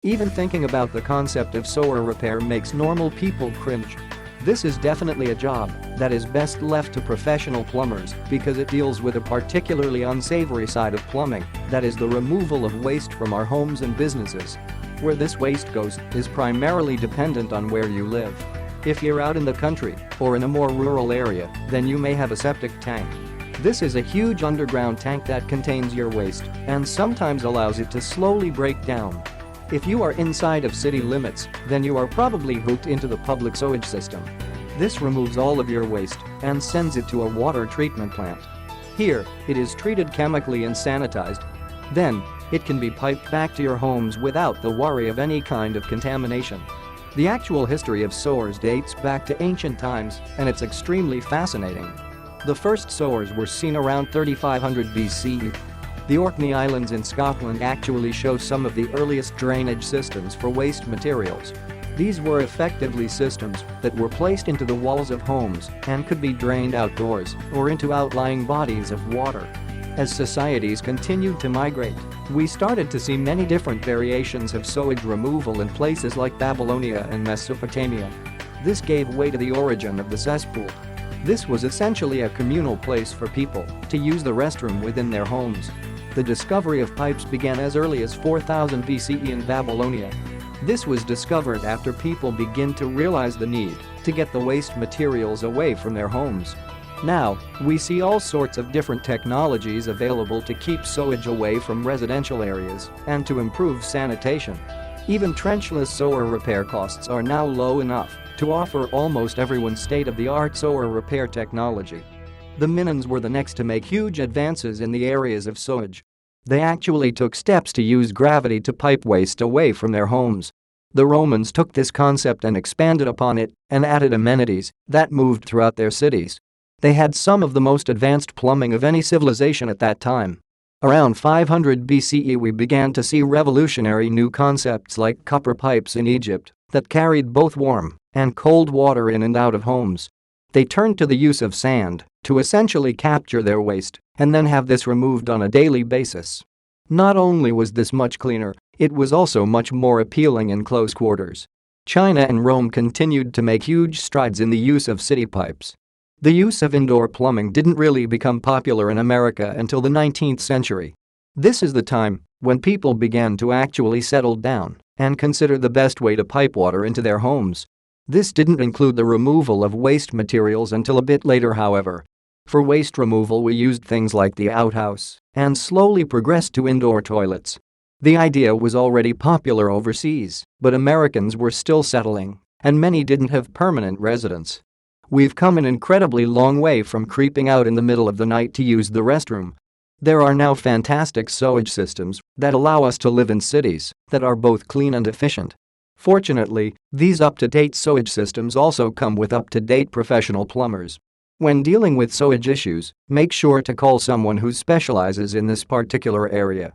Even thinking about the concept of sewer repair makes normal people cringe. This is definitely a job that is best left to professional plumbers because it deals with a particularly unsavory side of plumbing, that is the removal of waste from our homes and businesses. Where this waste goes is primarily dependent on where you live. If you're out in the country or in a more rural area, then you may have a septic tank. This is a huge underground tank that contains your waste and sometimes allows it to slowly break down. If you are inside of city limits, then you are probably hooked into the public sewage system. This removes all of your waste and sends it to a water treatment plant. Here, it is treated chemically and sanitized. Then, it can be piped back to your homes without the worry of any kind of contamination. The actual history of sewers dates back to ancient times, and it's extremely fascinating. The first sewers were seen around 3500 BCE. The Orkney Islands in Scotland actually show some of the earliest drainage systems for waste materials. These were effectively systems that were placed into the walls of homes and could be drained outdoors or into outlying bodies of water. As societies continued to migrate, we started to see many different variations of sewage removal in places like Babylonia and Mesopotamia. This gave way to the origin of the cesspool. This was essentially a communal place for people to use the restroom within their homes. The discovery of pipes began as early as 4000 BCE in Babylonia. This was discovered after people began to realize the need to get the waste materials away from their homes. Now, we see all sorts of different technologies available to keep sewage away from residential areas and to improve sanitation. Even trenchless sewer repair costs are now low enough to offer almost everyone state-of-the-art sewer repair technology. The Mayans were the next to make huge advances in the areas of sewage. They actually took steps to use gravity to pipe waste away from their homes. The Romans took this concept and expanded upon it and added amenities that moved throughout their cities. They had some of the most advanced plumbing of any civilization at that time. Around 500 BCE we began to see revolutionary new concepts like copper pipes in Egypt that carried both warm and cold water in and out of homes. They turned to the use of sand to essentially capture their waste and then have this removed on a daily basis. Not only was this much cleaner, it was also much more appealing in close quarters. China and Rome continued to make huge strides in the use of city pipes. The use of indoor plumbing didn't really become popular in America until the 19th century. This is the time when people began to actually settle down and consider the best way to pipe water into their homes. This didn't include the removal of waste materials until a bit later, however. For waste removal we used things like the outhouse and slowly progressed to indoor toilets. The idea was already popular overseas, but Americans were still settling, and many didn't have permanent residence. We've come an incredibly long way from creeping out in the middle of the night to use the restroom. There are now fantastic sewage systems that allow us to live in cities that are both clean and efficient. Fortunately, these up-to-date sewage systems also come with up-to-date professional plumbers. When dealing with sewage issues, make sure to call someone who specializes in this particular area.